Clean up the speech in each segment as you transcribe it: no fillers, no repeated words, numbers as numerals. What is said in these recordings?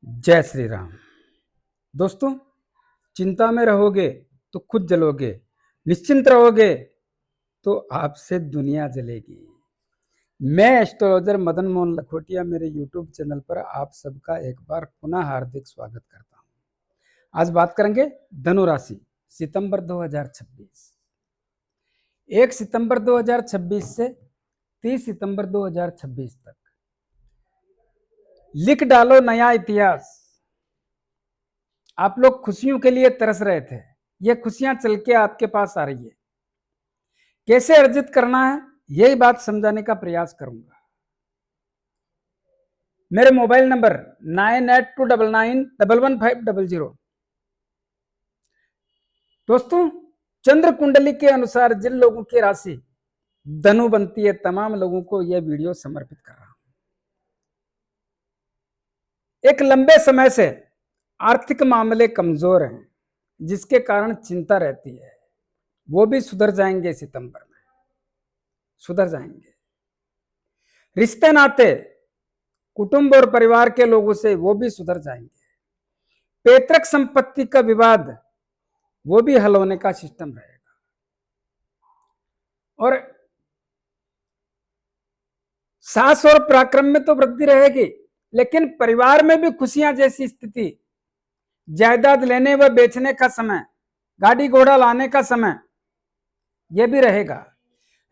जय श्री राम। दोस्तों, चिंता में रहोगे तो खुद जलोगे, निश्चिंत रहोगे तो आपसे दुनिया जलेगी। मैं एस्ट्रोलॉजर मदन मोहन लखोटिया मेरे यूट्यूब चैनल पर आप सबका एक बार पुनः हार्दिक स्वागत करता हूं। आज बात करेंगे धनु राशि सितंबर 2026। 1 सितंबर 2026 से 30 सितंबर 2026 तक लिख डालो नया इतिहास। आप लोग खुशियों के लिए तरस रहे थे, ये खुशियां चल के आपके पास आ रही है। कैसे अर्जित करना है यही बात समझाने का प्रयास करूंगा। मेरे मोबाइल नंबर 9829911500। दोस्तों, चंद्र कुंडली के अनुसार जिन लोगों की राशि धनु बनती है, तमाम लोगों को यह वीडियो समर्पित कर रहा हूं। एक लंबे समय से आर्थिक मामले कमजोर हैं, जिसके कारण चिंता रहती है, वो भी सुधर जाएंगे। सितंबर में सुधर जाएंगे। रिश्ते नाते कुटुंब और परिवार के लोगों से वो भी सुधर जाएंगे। पैतृक संपत्ति का विवाद वो भी हल होने का सिस्टम रहेगा। और साहस और पराक्रम में तो वृद्धि रहेगी, लेकिन परिवार में भी खुशियां जैसी स्थिति, जायदाद लेने व बेचने का समय, गाड़ी घोड़ा लाने का समय, यह भी रहेगा।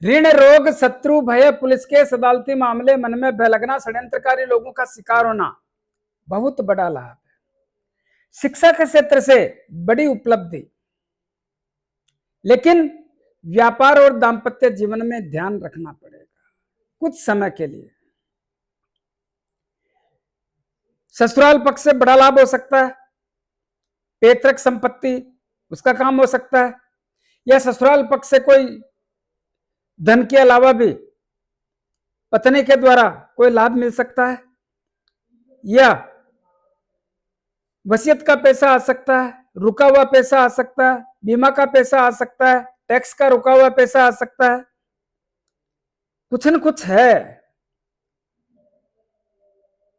ऋण, रोग, शत्रु, भय, पुलिस केस, अदालती मामले, मन में भय लगना, षड्यंत्रकारी लोगों का शिकार होना, बहुत बड़ा लाभ है। शिक्षा के क्षेत्र से बड़ी उपलब्धि, लेकिन व्यापार और दाम्पत्य जीवन में ध्यान रखना पड़ेगा कुछ समय के लिए। ससुराल पक्ष से बड़ा लाभ हो सकता है। पैतृक संपत्ति उसका काम हो सकता है, या ससुराल पक्ष से कोई धन के अलावा भी पत्नी के द्वारा कोई लाभ मिल सकता है, या वसीयत का पैसा आ सकता है, रुका हुआ पैसा आ सकता है, बीमा का पैसा आ सकता है, टैक्स का रुका हुआ पैसा आ सकता है। कुछ न कुछ है।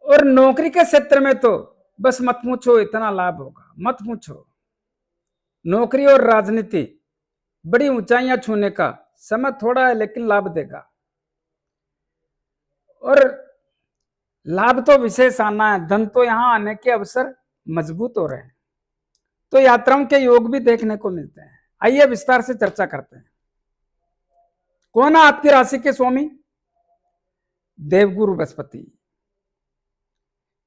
और नौकरी के क्षेत्र में तो बस मत पूछो, इतना लाभ होगा, मत पूछो। नौकरी और राजनीति बड़ी ऊंचाइयां छूने का समय थोड़ा है, लेकिन लाभ देगा। और लाभ तो विशेष आना है, धन तो यहां आने के अवसर मजबूत हो रहे हैं, तो यात्राओं के योग भी देखने को मिलते हैं। आइए विस्तार से चर्चा करते हैं। कौन है आपकी राशि के स्वामी? देवगुरु बृहस्पति।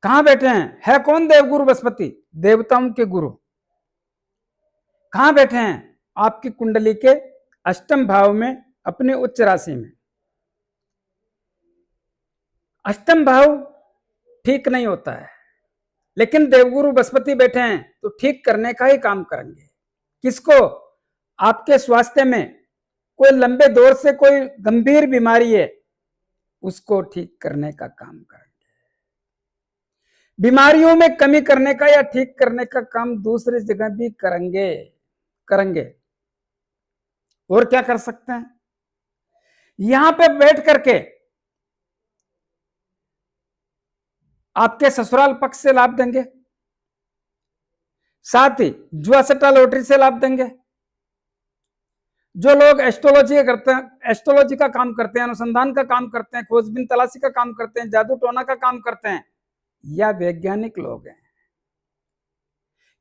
कहां बैठे हैं? है कौन देवगुरु बृहस्पति? देवताओं के गुरु। कहां बैठे हैं? आपकी कुंडली के अष्टम भाव में, अपने उच्च राशि में। अष्टम भाव ठीक नहीं होता है, लेकिन देवगुरु बृहस्पति बैठे हैं तो ठीक करने का ही काम करेंगे। किसको? आपके स्वास्थ्य में कोई लंबे दौर से कोई गंभीर बीमारी है, उसको ठीक करने का काम करेंगे। बीमारियों में कमी करने का या ठीक करने का काम दूसरी जगह भी करेंगे। और क्या कर सकते हैं? यहां पे बैठ करके आपके ससुराल पक्ष से लाभ देंगे, साथ ही जुआ सट्टा लॉटरी से लाभ देंगे। जो लोग एस्ट्रोलॉजी करते हैं, एस्ट्रोलॉजी का काम करते हैं, अनुसंधान का काम करते हैं, खोजबीन तलाशी का काम करते हैं, जादू टोना का काम करते हैं, या वैज्ञानिक लोग हैं,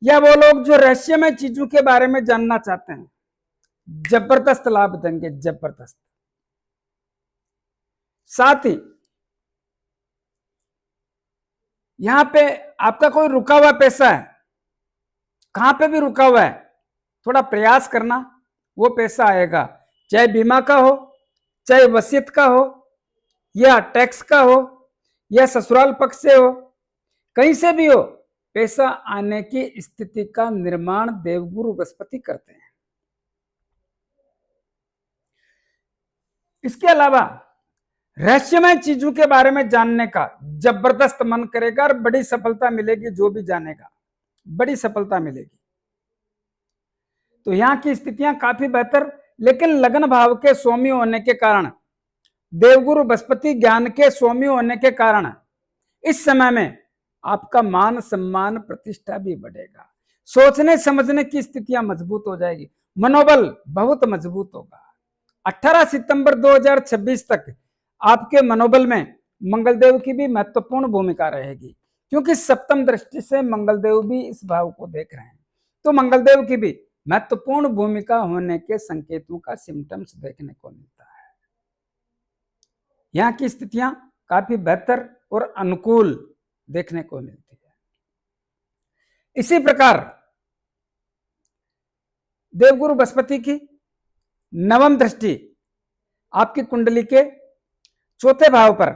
या वो लोग जो रहस्यमय चीजों के बारे में जानना चाहते हैं, जबरदस्त लाभ देंगे, जबरदस्त। साथ ही यहां पे आपका कोई रुका हुआ पैसा है, कहां पे भी रुका हुआ है, थोड़ा प्रयास करना, वो पैसा आएगा। चाहे बीमा का हो, चाहे वसीयत का हो, या टैक्स का हो, या ससुराल पक्ष से हो, कहीं से भी हो, पैसा आने की स्थिति का निर्माण देवगुरु बृहस्पति करते हैं। इसके अलावा रहस्यमय चीजों के बारे में जानने का जबरदस्त मन करेगा, और बड़ी सफलता मिलेगी। जो भी जानेगा बड़ी सफलता मिलेगी। तो यहां की स्थितियां काफी बेहतर, लेकिन लग्न भाव के स्वामी होने के कारण, देवगुरु बृहस्पति ज्ञान के स्वामी होने के कारण, इस समय में आपका मान सम्मान प्रतिष्ठा भी बढ़ेगा, सोचने समझने की स्थितियां मजबूत हो जाएगी, मनोबल बहुत मजबूत होगा। 18 सितंबर 2026 तक आपके मनोबल में मंगलदेव की भी महत्वपूर्ण भूमिका रहेगी, क्योंकि सप्तम दृष्टि से मंगलदेव भी इस भाव को देख रहे हैं, तो मंगलदेव की भी महत्वपूर्ण भूमिका होने के संकेतों का सिम्टम्स देखने को मिलता है। यहाँ की स्थितियां काफी बेहतर और अनुकूल देखने को मिलती है। इसी प्रकार देवगुरु बृहस्पति की नवम दृष्टि आपकी कुंडली के चौथे भाव पर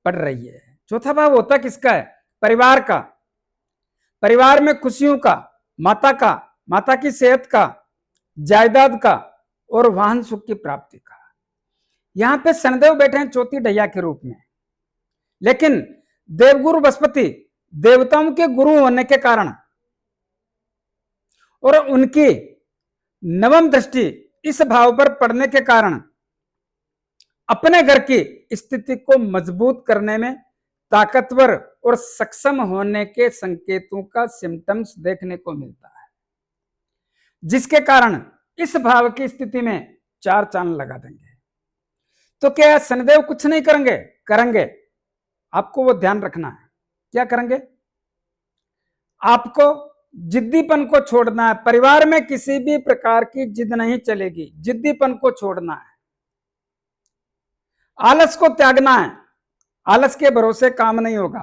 पड़ रही है। चौथा भाव होता किसका है? परिवार का। परिवार में खुशियों का, माता की सेहत का, जायदाद का और वाहन सुख की प्राप्ति का। यहां पे शनिदेव बैठे हैं चौथी ढैया के रूप में, लेकिन देवगुरु बृहस्पति देवताओं के गुरु होने के कारण और उनकी नवम दृष्टि इस भाव पर पड़ने के कारण अपने घर की स्थिति को मजबूत करने में ताकतवर और सक्षम होने के संकेतों का सिम्टम्स देखने को मिलता है, जिसके कारण इस भाव की स्थिति में चार चांद लगा देंगे। तो क्या शनिदेव कुछ नहीं करेंगे? करेंगे। आपको वो ध्यान रखना है। क्या करेंगे? आपको जिद्दीपन को छोड़ना है। परिवार में किसी भी प्रकार की जिद नहीं चलेगी, जिद्दीपन को छोड़ना है। आलस को त्यागना है। आलस के भरोसे काम नहीं होगा।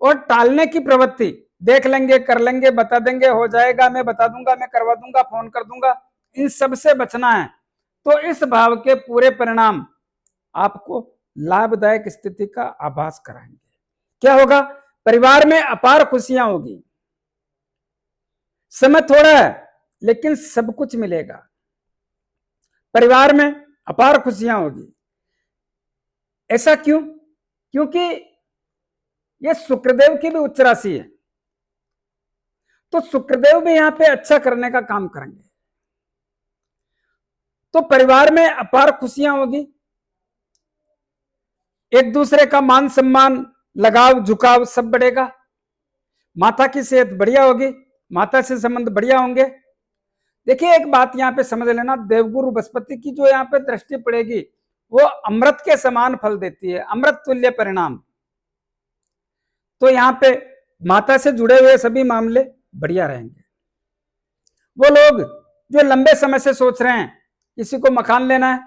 और टालने की प्रवृत्ति, देख लेंगे, कर लेंगे, बता देंगे, हो जाएगा, मैं बता दूंगा, मैं करवा दूंगा, फोन कर दूंगा, इन सब से बचना है। तो इस भाव के पूरे परिणाम आपको लाभदायक स्थिति का आभास कराएंगे। क्या होगा? परिवार में अपार खुशियां होगी। समय थोड़ा है लेकिन सब कुछ मिलेगा। परिवार में अपार खुशियां होगी। ऐसा क्यों? क्योंकि यह शुक्रदेव की भी उच्च राशि है, तो शुक्रदेव भी यहां पे अच्छा करने का काम करेंगे। तो परिवार में अपार खुशियां होगी। एक दूसरे का मान सम्मान, लगाव झुकाव सब बढ़ेगा। माता की सेहत बढ़िया होगी, माता से संबंध बढ़िया होंगे। देखिए एक बात यहां पे समझ लेना, देवगुरु बृहस्पति की जो यहां पे दृष्टि पड़ेगी वो अमृत के समान फल देती है, अमृत तुल्य परिणाम। तो यहां पे माता से जुड़े हुए सभी मामले बढ़िया रहेंगे। वो लोग जो लंबे समय से सोच रहे हैं, किसी को मकान लेना है,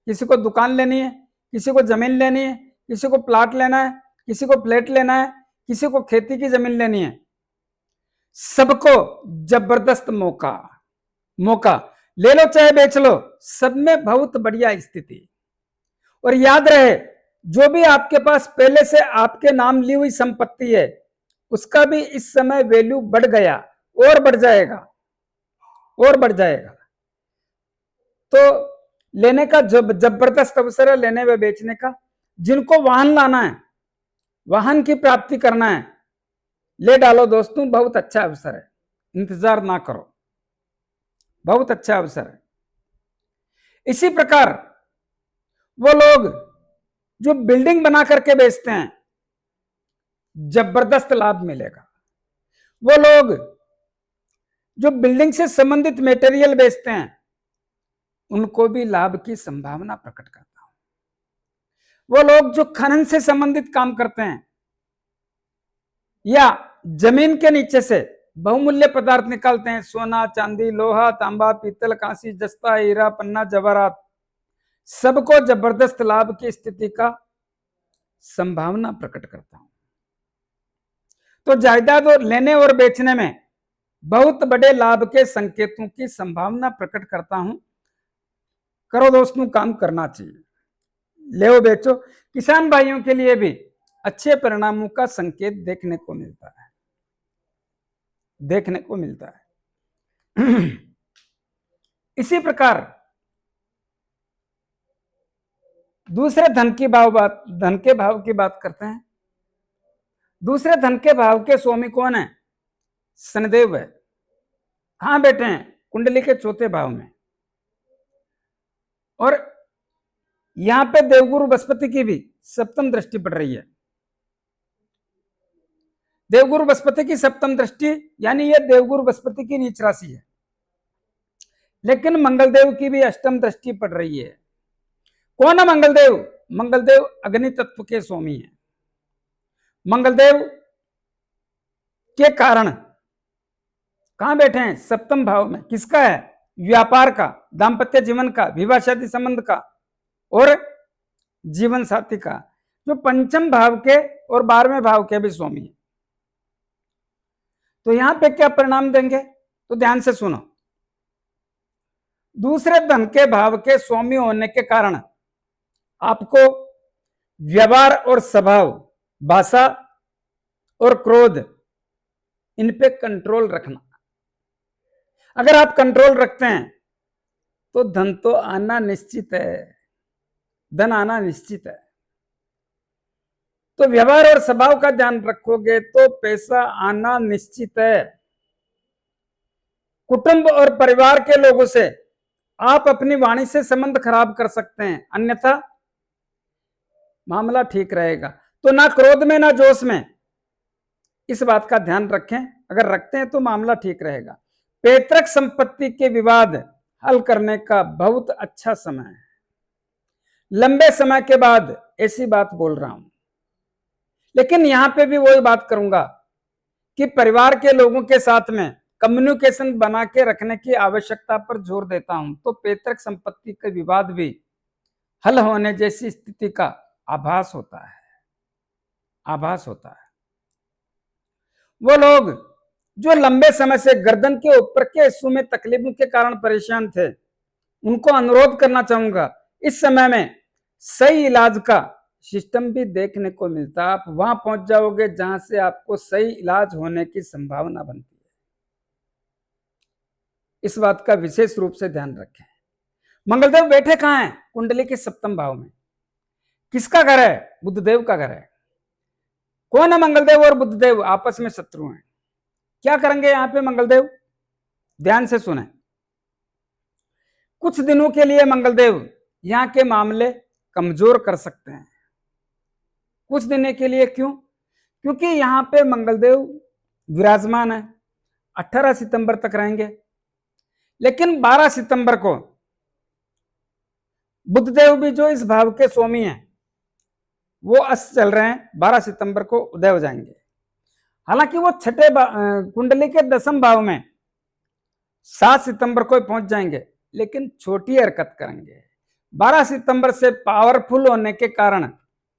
किसी को दुकान लेनी है, किसी को जमीन लेनी है, किसी को प्लाट लेना है, किसी को फ्लैट लेना है, किसी को खेती की जमीन लेनी है, सबको जबरदस्त मौका ले लो चाहे बेच लो, सब में बहुत बढ़िया स्थिति। और याद रहे, जो भी आपके पास पहले से आपके नाम ली हुई संपत्ति है उसका भी इस समय वैल्यू बढ़ गया और बढ़ जाएगा और बढ़ जाएगा। तो लेने का जबरदस्त अवसर है, लेने व बेचने का। जिनको वाहन लाना है, वाहन की प्राप्ति करना है, ले डालो दोस्तों, बहुत अच्छा अवसर है, इंतजार ना करो, बहुत अच्छा अवसर है। इसी प्रकार वो लोग जो बिल्डिंग बना करके बेचते हैं, जबरदस्त लाभ मिलेगा। वो लोग जो बिल्डिंग से संबंधित मटेरियल बेचते हैं उनको भी लाभ की संभावना प्रकट करता हूं। वो लोग जो खनन से संबंधित काम करते हैं या जमीन के नीचे से बहुमूल्य पदार्थ निकालते हैं, सोना, चांदी, लोहा, तांबा, पीतल, कांसी, जस्ता, हीरा, पन्ना, जवाहरात, सबको जबरदस्त लाभ की स्थिति का संभावना प्रकट करता हूं। तो जायदाद और लेने और बेचने में बहुत बड़े लाभ के संकेतों की संभावना प्रकट करता हूं। करो दोस्तों, काम करना चाहिए, ले बेचो। किसान भाइयों के लिए भी अच्छे परिणामों का संकेत देखने को मिलता है, देखने को मिलता है। इसी प्रकार दूसरे धन के भाव की बात करते हैं। दूसरे धन के भाव के स्वामी कौन है? शनिदेव है। कहां बैठे हैं? कुंडली के चौथे भाव में। और यहां पे देवगुरु बृहस्पति की भी सप्तम दृष्टि पड़ रही है। देवगुरु बृहस्पति की सप्तम दृष्टि, यानी ये देवगुरु बृहस्पति की नीच राशि है, लेकिन मंगलदेव की भी अष्टम दृष्टि पड़ रही है। कौन है मंगलदेव? मंगलदेव अग्नि तत्व के स्वामी है। मंगलदेव के कारण कहां बैठे हैं? सप्तम भाव में। किसका है? व्यापार का, दाम्पत्य जीवन का, विवाह शादी संबंध का और जीवन साथी का, जो पंचम भाव के और 12वें भाव के भी स्वामी है। तो यहां पे क्या परिणाम देंगे? तो ध्यान से सुनो। दूसरे धन के भाव के स्वामी होने के कारण आपको व्यवहार और स्वभाव, भाषा और क्रोध, इन पे कंट्रोल रखना। अगर आप कंट्रोल रखते हैं तो धन तो आना निश्चित है, धन आना निश्चित है। तो व्यवहार और स्वभाव का ध्यान रखोगे तो पैसा आना निश्चित है। कुटुंब और परिवार के लोगों से आप अपनी वाणी से संबंध खराब कर सकते हैं, अन्यथा मामला ठीक रहेगा। तो ना क्रोध में ना जोश में, इस बात का ध्यान रखें। अगर रखते हैं तो मामला ठीक रहेगा। पैतृक संपत्ति के विवाद हल करने का बहुत अच्छा समय है। लंबे समय के बाद ऐसी बात बोल रहा हूं, लेकिन यहां पे भी वही बात करूंगा कि परिवार के लोगों के साथ में कम्युनिकेशन बना के रखने की आवश्यकता पर जोर देता हूं। तो पैतृक संपत्ति के विवाद भी हल होने जैसी स्थिति का आभास होता है, आभास होता है। वो लोग जो लंबे समय से गर्दन के ऊपर के हिस्सों में तकलीफों के कारण परेशान थे, उनको अनुरोध करना चाहूंगा, इस समय में सही इलाज का सिस्टम भी देखने को मिलता है। आप वहां पहुंच जाओगे जहां से आपको सही इलाज होने की संभावना बनती है। इस बात का विशेष रूप से ध्यान रखें। मंगलदेव बैठे कहां हैं? कुंडली के सप्तम भाव में। किसका घर है? बुधदेव का घर है। कौन है मंगलदेव और बुधदेव? आपस में शत्रु हैं। क्या करेंगे यहां पे मंगलदेव? ध्यान से सुने। कुछ दिनों के लिए मंगलदेव यहां के मामले कमजोर कर सकते हैं। कुछ दिनों के लिए क्यों? क्योंकि यहां पे मंगलदेव विराजमान है, 18 सितंबर तक रहेंगे। लेकिन 12 सितंबर को बुधदेव भी जो इस भाव के स्वामी हैं, वो अस्त चल रहे हैं। 12 सितंबर को उदय हो जाएंगे। हालांकि वो छठे कुंडली के 10वें भाव में 7 सितंबर को पहुंच जाएंगे, लेकिन छोटी हरकत करेंगे। 12 सितंबर से पावरफुल होने के कारण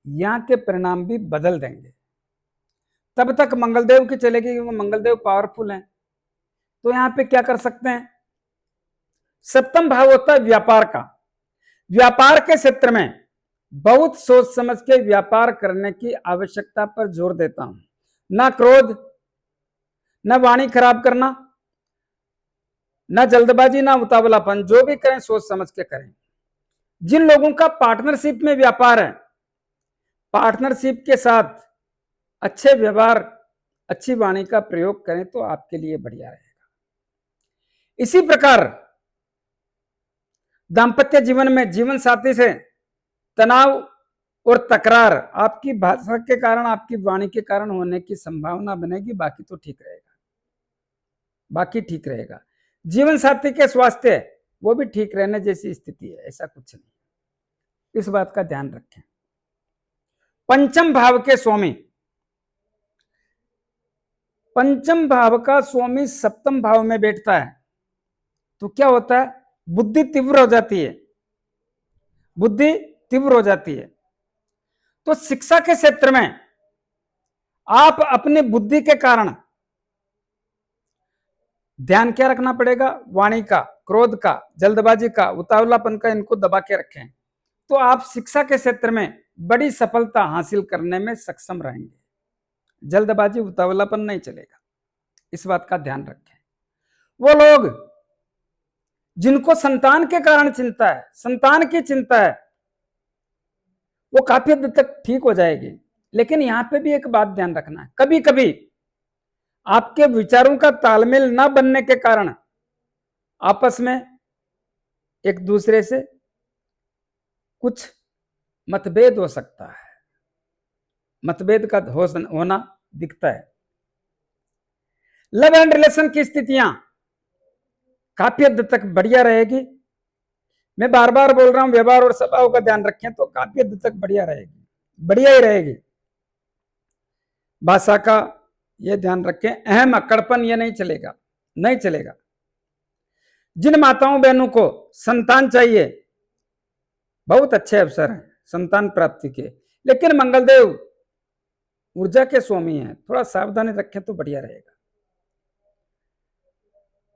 यहां के परिणाम भी बदल देंगे। तब तक मंगलदेव की चलेगी, क्योंकि मंगलदेव पावरफुल हैं। तो यहां पे क्या कर सकते हैं? सप्तम भाव होता है व्यापार का। व्यापार के क्षेत्र में बहुत सोच समझ के व्यापार करने की आवश्यकता पर जोर देता हूं। ना क्रोध, ना वाणी खराब करना, ना जल्दबाजी, ना उतावलापन। जो भी करें सोच समझ के करें। जिन लोगों का पार्टनरशिप में व्यापार है, पार्टनरशिप के साथ अच्छे व्यवहार, अच्छी वाणी का प्रयोग करें तो आपके लिए बढ़िया रहेगा। इसी प्रकार दाम्पत्य जीवन में जीवन साथी से तनाव और तकरार आपकी भाषा के कारण, आपकी वाणी के कारण होने की संभावना बनेगी। बाकी तो ठीक रहेगा, बाकी ठीक रहेगा। जीवन साथी के स्वास्थ्य वो भी ठीक रहने जैसी स्थिति है, ऐसा कुछ नहीं। इस बात का ध्यान रखें। पंचम भाव के स्वामी, पंचम भाव का स्वामी सप्तम भाव में बैठता है तो क्या होता है? बुद्धि तीव्र हो जाती है, बुद्धि तीव्र हो जाती है। तो शिक्षा के क्षेत्र में आप अपनी बुद्धि के कारण ध्यान क्या रखना पड़ेगा? वाणी का, क्रोध का, जल्दबाजी का, उतावलापन का, इनको दबा के रखें तो आप शिक्षा के क्षेत्र में बड़ी सफलता हासिल करने में सक्षम रहेंगे। जल्दबाजी, उतावलापन नहीं चलेगा, इस बात का ध्यान रखें। वो लोग जिनको संतान के कारण चिंता है, संतान की चिंता है, वो काफी हद तक ठीक हो जाएगी। लेकिन यहां पे भी एक बात ध्यान रखना है, कभी कभी आपके विचारों का तालमेल न बनने के कारण आपस में एक दूसरे से कुछ मतभेद हो सकता है। मतभेद का होना दिखता है। लव एंड रिलेशन की स्थितियां काफी हद तक बढ़िया रहेगी। मैं बार बार बोल रहा हूं, व्यवहार और स्वभाव का ध्यान रखें तो काफी हद तक बढ़िया रहेगी, बढ़िया ही रहेगी। भाषा का ये ध्यान रखें, अहम अक्कड़पन ये नहीं चलेगा, नहीं चलेगा। जिन माताओं बहनों को संतान चाहिए, बहुत अच्छे अवसर हैं संतान प्राप्ति के, लेकिन मंगलदेव ऊर्जा के स्वामी हैं, थोड़ा सावधानी रखें तो बढ़िया रहेगा।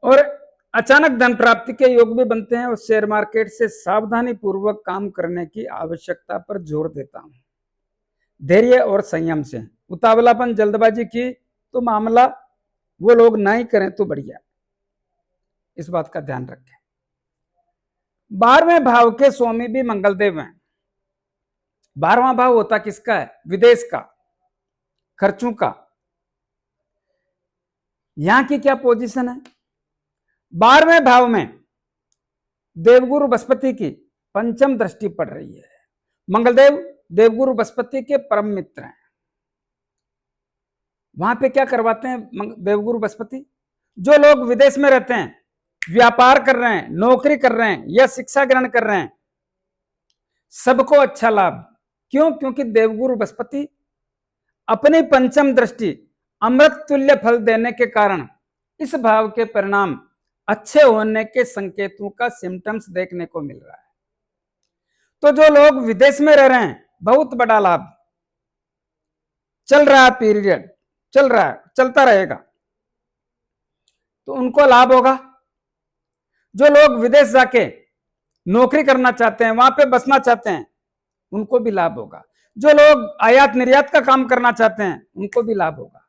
और अचानक धन प्राप्ति के योग भी बनते हैं, और शेयर मार्केट से सावधानी पूर्वक काम करने की आवश्यकता पर जोर देता हूं। धैर्य और संयम से, उतावलापन जल्दबाजी की तो मामला वो लोग ना ही करें तो बढ़िया, इस बात का ध्यान रखें। 12वें भाव के स्वामी भी मंगलदेव हैं। 12वां भाव होता किसका है? विदेश का, खर्चों का। यहां की क्या पोजीशन है? 12वें भाव में देवगुरु बृहस्पति की पंचम दृष्टि पड़ रही है। मंगलदेव देवगुरु बृहस्पति के परम मित्र हैं। वहां पे क्या करवाते हैं देवगुरु बृहस्पति? जो लोग विदेश में रहते हैं, व्यापार कर रहे हैं, नौकरी कर रहे हैं या शिक्षा ग्रहण कर रहे हैं, सबको अच्छा लाभ। क्यों? क्योंकि देवगुरु बृहस्पति अपनी पंचम दृष्टि अमृत तुल्य फल देने के कारण इस भाव के परिणाम अच्छे होने के संकेतों का सिम्टम्स देखने को मिल रहा है। तो जो लोग विदेश में रह रहे हैं, बहुत बड़ा लाभ चल रहा है, पीरियड चल रहा है, चलता रहेगा, तो उनको लाभ होगा। जो लोग विदेश जाके नौकरी करना चाहते हैं, वहां पे बसना चाहते हैं, उनको भी लाभ होगा। जो लोग आयात निर्यात का काम करना चाहते हैं, उनको भी लाभ होगा,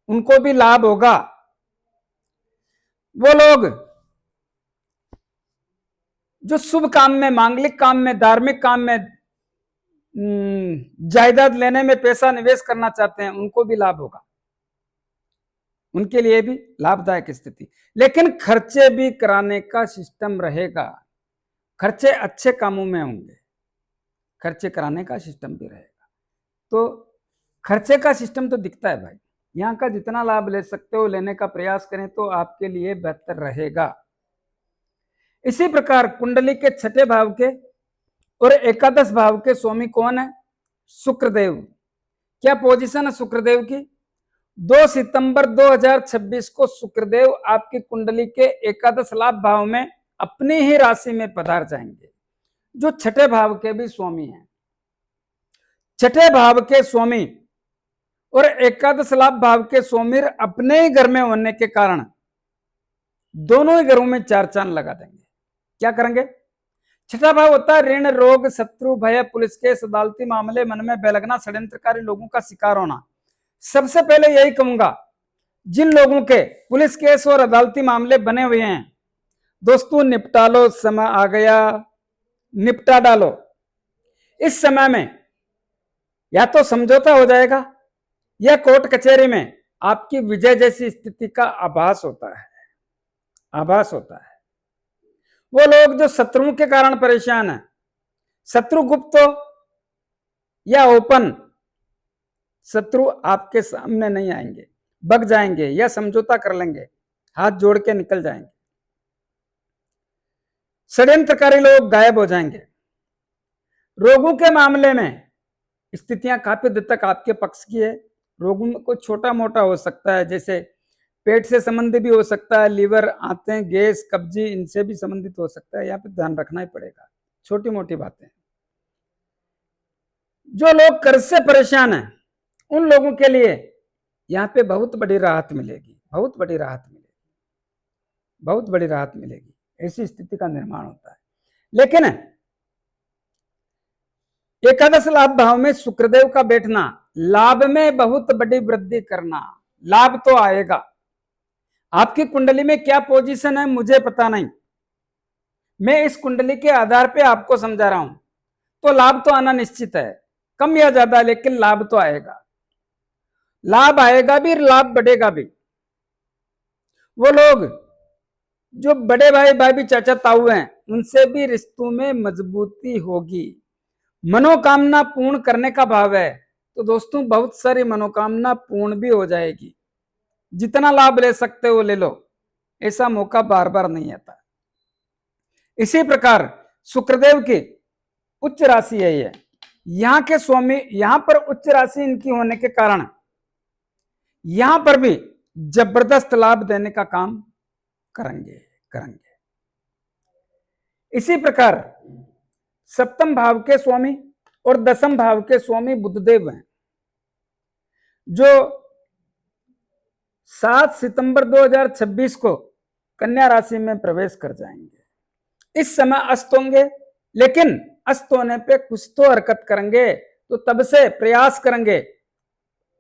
उनको भी लाभ होगा। वो लोग जो शुभ काम में, मांगलिक काम में, धार्मिक काम में, जायदाद लेने में पैसा निवेश करना चाहते हैं, उनको भी लाभ होगा, उनके लिए भी लाभदायक स्थिति। लेकिन खर्चे भी कराने का सिस्टम रहेगा, खर्चे अच्छे कामों में होंगे, खर्चे कराने का सिस्टम भी रहेगा। तो खर्चे का सिस्टम तो दिखता है भाई, यहां का जितना लाभ ले सकते हो लेने का प्रयास करें तो आपके लिए बेहतर रहेगा। इसी प्रकार कुंडली के छठे भाव के और एकादश भाव के स्वामी कौन है? शुक्रदेव। क्या पोजीशन है शुक्रदेव की? 2 सितंबर 2026 को शुक्रदेव आपकी कुंडली के एकादश लाभ भाव में अपनी ही राशि में पधार जाएंगे, जो छठे भाव के भी स्वामी हैं। छठे भाव के स्वामी और एकादश लाभ भाव के स्वामी अपने ही घर में होने के कारण दोनों ही घरों में चार चांद लगा देंगे। क्या करेंगे? छठा भाव होता है ऋण, रोग, शत्रु, भय, पुलिस केस, अदालती मामले, मन में बेलगना, षड्यंत्रकारी लोगों का शिकार होना। सबसे पहले यही कहूंगा, जिन लोगों के पुलिस केस और अदालती मामले बने हुए हैं, दोस्तों निपटा लो, समय आ गया, निपटा डालो। इस समय में या तो समझौता हो जाएगा या कोर्ट कचहरी में आपकी विजय जैसी स्थिति का आभास होता है, आभास होता है। वो लोग जो शत्रुओं के कारण परेशान है, शत्रु गुप्त हो या ओपन, शत्रु आपके सामने नहीं आएंगे, बग जाएंगे या समझौता कर लेंगे, हाथ जोड़ के निकल जाएंगे। षड्यंत्रकारी लोग गायब हो जाएंगे। रोगों के मामले में स्थितियां काफी हद तक आपके पक्ष की है। रोगों में कोई छोटा मोटा हो सकता है, जैसे पेट से संबंधित भी हो सकता है, लीवर, आंतें, गैस, कब्जी, इनसे भी संबंधित हो सकता है। यहाँ पे ध्यान रखना ही पड़ेगा, छोटी मोटी बातें। जो लोग कर्ज से परेशान हैं, उन लोगों के लिए यहाँ पे बहुत बड़ी राहत मिलेगी, बहुत बड़ी राहत मिलेगी, बहुत बड़ी राहत मिलेगी। ऐसी स्थिति का निर्माण होता है। लेकिन एकादश लाभ भाव में शुक्रदेव का बैठना, लाभ में बहुत बड़ी वृद्धि करना, लाभ तो आएगा। आपकी कुंडली में क्या पोजीशन है मुझे पता नहीं, मैं इस कुंडली के आधार पे आपको समझा रहा हूं। तो लाभ तो आना निश्चित है, कम या ज्यादा, लेकिन लाभ तो आएगा, लाभ आएगा भी, लाभ बढ़ेगा भी। वो लोग जो बड़े भाई भाभी, चाचा, ताऊ हैं, उनसे भी रिश्तों में मजबूती होगी। मनोकामना पूर्ण करने का भाव है, तो दोस्तों बहुत सारी मनोकामना पूर्ण भी हो जाएगी। जितना लाभ ले सकते हो ले लो, ऐसा मौका बार बार नहीं आता। इसी प्रकार शुक्रदेव की उच्च राशि है ये, यहां के स्वामी, यहां पर उच्च राशि इनकी होने के कारण यहां पर भी जबरदस्त लाभ देने का काम करेंगे करेंगे। इसी प्रकार सप्तम भाव के स्वामी और दसम भाव के स्वामी बुधदेव हैं, जो 7 सितंबर 2026 को कन्या राशि में प्रवेश कर जाएंगे। इस समय अस्त होंगे, लेकिन अस्त होने पे कुछ तो हरकत करेंगे, तो तब से प्रयास करेंगे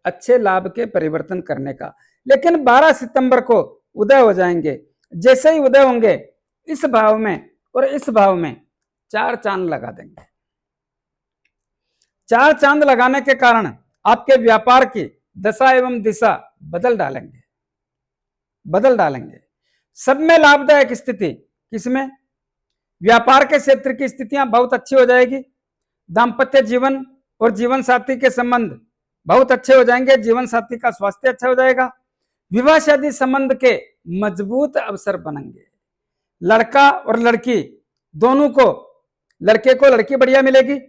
अच्छे लाभ के परिवर्तन करने का। लेकिन 12 सितंबर को उदय हो जाएंगे। जैसे ही उदय होंगे इस भाव में और इस भाव में 4 चांद लगा देंगे। 4 चांद लगाने के कारण आपके व्यापार की दशा एवं दिशा बदल डालेंगे। सब में लाभदायक स्थिति, किसमें? व्यापार के क्षेत्र की स्थितियां बहुत अच्छी हो जाएगी। दाम्पत्य जीवन और जीवन साथी के संबंध बहुत अच्छे हो जाएंगे। जीवन साथी का स्वास्थ्य अच्छा हो जाएगा। विवाह शादी संबंध के मजबूत अवसर बनेंगे। लड़का और लड़की दोनों को, लड़के को लड़की बढ़िया मिलेगी,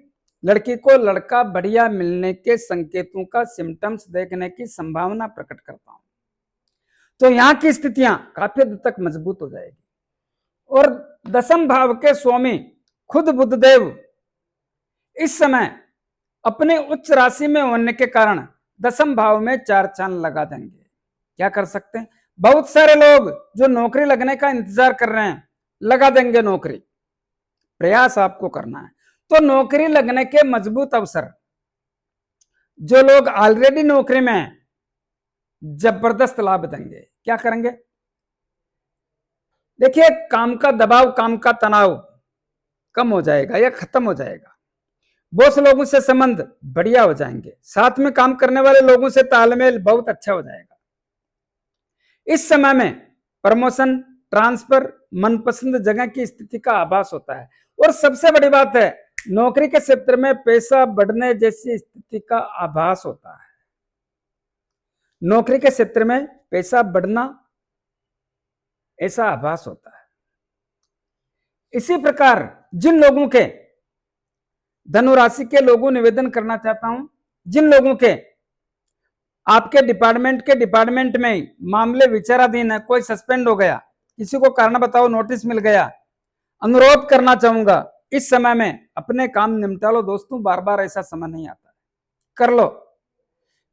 लड़की को लड़का बढ़िया मिलने के संकेतों का सिम्टम्स देखने की संभावना प्रकट करता हूं। तो यहां की स्थितियां काफी हद तक मजबूत हो जाएगी। और दसम भाव के स्वामी खुद बुधदेव इस समय अपने उच्च राशि में होने के कारण दसम भाव में 4 चांद लगा देंगे। क्या कर सकते हैं? बहुत सारे लोग जो नौकरी लगने का इंतजार कर रहे हैं, लगा देंगे नौकरी। प्रयास आपको करना है। तो नौकरी लगने के मजबूत अवसर, जो लोग ऑलरेडी नौकरी में हैं, जबरदस्त लाभ देंगे। क्या करेंगे? देखिए, काम का दबाव, काम का तनाव कम हो जाएगा या खत्म हो जाएगा। बॉस लोगों से संबंध बढ़िया हो जाएंगे। साथ में काम करने वाले लोगों से तालमेल बहुत अच्छा हो जाएगा। इस समय में प्रमोशन, ट्रांसफर, मनपसंद जगह की स्थिति का आभास होता है। और सबसे बड़ी बात है, नौकरी के क्षेत्र में पैसा बढ़ने जैसी स्थिति का आभास होता है। नौकरी के क्षेत्र में पैसा बढ़ना, ऐसा आभास होता है। इसी प्रकार जिन लोगों के, धनु राशि के लोगों, निवेदन करना चाहता हूं, जिन लोगों के आपके डिपार्टमेंट में मामले विचाराधीन है, कोई सस्पेंड हो गया, किसी को कारण बताओ नोटिस मिल गया, अनुरोध करना चाहूंगा इस समय में अपने काम निपटा लो दोस्तों। बार बार ऐसा समय नहीं आता, कर लो,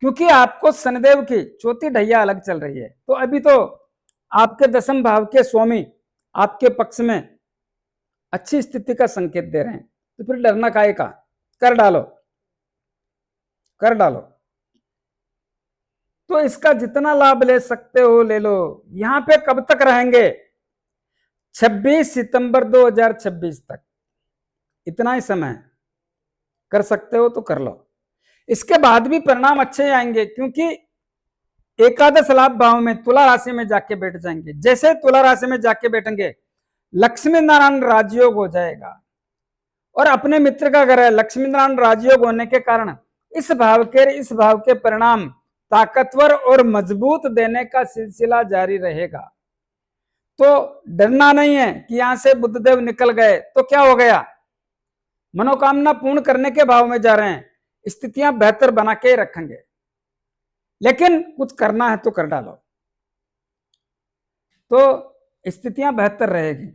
क्योंकि आपको शनिदेव की चौथी ढैया अलग चल रही है। तो अभी तो आपके दसम भाव के स्वामी आपके पक्ष में अच्छी स्थिति का संकेत दे रहे हैं, तो फिर डरना काहे का? कर डालो, कर डालो। तो इसका जितना लाभ ले सकते हो ले लो। यहां पे कब तक रहेंगे? 26 सितंबर 2026 तक, इतना ही समय कर सकते हो तो कर लो। इसके बाद भी परिणाम अच्छे आएंगे, क्योंकि एकादश लाभ भाव में तुला राशि में जाके बैठ जाएंगे। जैसे तुला राशि में जाके बैठेंगे, लक्ष्मी नारायण राजयोग हो जाएगा। और अपने मित्र का घर है, लक्ष्मी नारायण राजयोग होने के कारण इस भाव के परिणाम ताकतवर और मजबूत देने का सिलसिला जारी रहेगा। तो डरना नहीं है कि यहां से बुधदेव निकल गए तो क्या हो गया, मनोकामना पूर्ण करने के भाव में जा रहे हैं, स्थितियां बेहतर बना के रखेंगे। लेकिन कुछ करना है तो कर डालो, तो स्थितियां बेहतर रहेगी।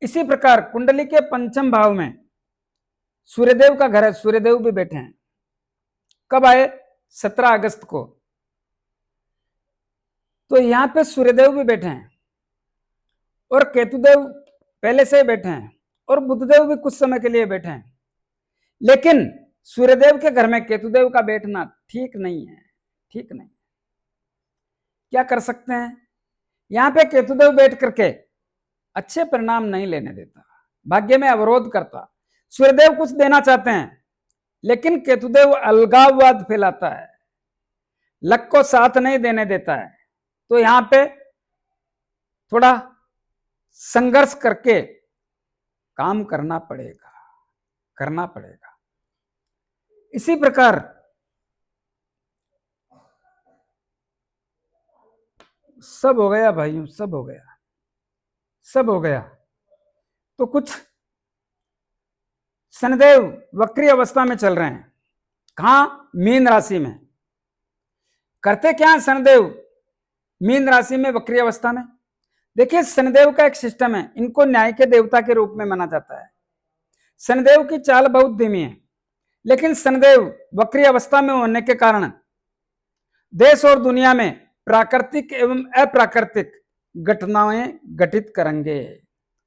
इसी प्रकार कुंडली के पंचम भाव में सूर्यदेव का घर है, सूर्यदेव भी बैठे हैं। कब आए? 17 अगस्त को। तो यहां पे सूर्यदेव भी बैठे हैं और केतुदेव पहले से ही बैठे हैं और बुधदेव भी कुछ समय के लिए बैठे हैं। लेकिन सूर्यदेव के घर में केतुदेव का बैठना ठीक नहीं है, ठीक नहीं। क्या कर सकते हैं? यहां पे केतुदेव बैठ करके अच्छे परिणाम नहीं लेने देता, भाग्य में अवरोध करता। सूर्यदेव कुछ देना चाहते हैं, लेकिन केतुदेव अलगाववाद फैलाता है, लक को साथ नहीं देने देता है। तो यहां पे थोड़ा संघर्ष करके काम करना पड़ेगा। इसी प्रकार सब हो गया भाइयों, सब हो गया, सब हो गया। तो कुछ शनिदेव वक्री अवस्था में चल रहे हैं। कहां? मीन राशि में। करते क्या है शनिदेव मीन राशि में वक्री अवस्था में? देखिए, शनिदेव का एक सिस्टम है, इनको न्याय के देवता के रूप में माना जाता है। शनिदेव की चाल बहुत धीमी है, लेकिन शनिदेव वक्री अवस्था में होने के कारण देश और दुनिया में प्राकृतिक एवं अप्राकृतिक घटनाएं घटित करेंगे,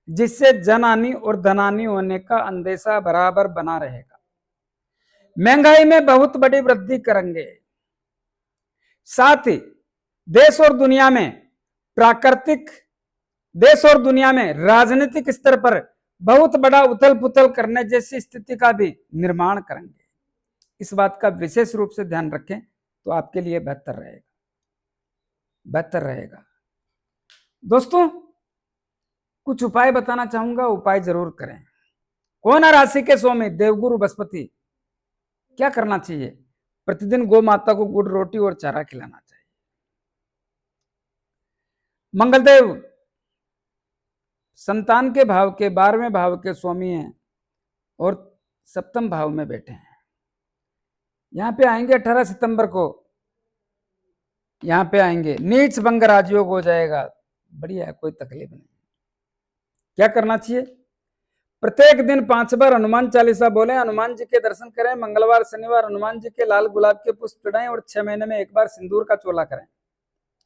जिससे जनहानि और धनहानि होने का अंदेशा बराबर बना रहेगा। महंगाई में बहुत बड़ी वृद्धि करेंगे। साथ ही देश और दुनिया में प्राकृतिक देश और दुनिया में राजनीतिक स्तर पर बहुत बड़ा उथल पुथल करने जैसी स्थिति का भी निर्माण करेंगे। इस बात का विशेष रूप से ध्यान रखें तो आपके लिए बेहतर रहेगा, बेहतर रहेगा। दोस्तों, कुछ उपाय बताना चाहूंगा, उपाय जरूर करें। कौन राशि के स्वामी? देवगुरु बृहस्पति। क्या करना चाहिए? प्रतिदिन गौ माता को गुड़ रोटी और चारा खिलाना चाहिए। मंगलदेव संतान के भाव के 12वें भाव के स्वामी हैं और 7वें भाव में बैठे हैं। यहां पे आएंगे 18 सितंबर को, यहां पे आएंगे, नीच भंग राजयोग हो जाएगा। बढ़िया है, कोई तकलीफ नहीं। क्या करना चाहिए? प्रत्येक दिन 5 बार हनुमान चालीसा बोले, हनुमान जी के दर्शन करें, मंगलवार शनिवार हनुमान जी के लाल गुलाब के पुष्प चढ़ाएं और 6 महीने में एक बार सिंदूर का चोला करें।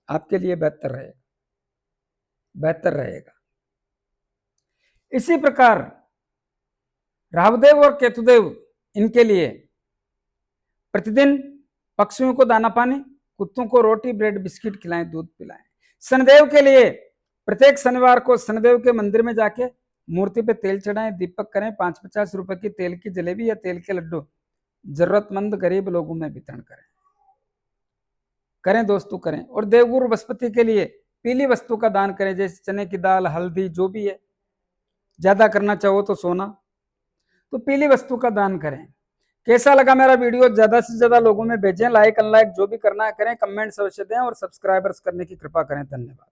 आपके लिए बेहतर रहेगा, बेहतर रहेगा। इसी प्रकार राहुदेव और केतुदेव, इनके लिए प्रतिदिन पक्षियों को दाना पानी, कुत्तों को रोटी ब्रेड बिस्किट खिलाएं, दूध पिलाएं। शनिदेव के लिए प्रत्येक शनिवार को शनिदेव के मंदिर में जाके मूर्ति पे तेल चढ़ाएं, दीपक करें, 5-50 रुपए की तेल की जलेबी या तेल के लड्डू जरूरतमंद गरीब लोगों में वितरण करें। करें दोस्तों, करें। और देवगुरु बृहस्पति के लिए पीली वस्तु का दान करें, जैसे चने की दाल, हल्दी, जो भी है। ज्यादा करना चाहो तो सोना, तो पीली वस्तु का दान करें। कैसा लगा मेरा वीडियो? ज्यादा से ज्यादा लोगों में भेजें, लाइक अनलाइक जो भी करना है करें, कमेंट्स अवश्य दें और सब्सक्राइबर्स करने की कृपा करें। धन्यवाद।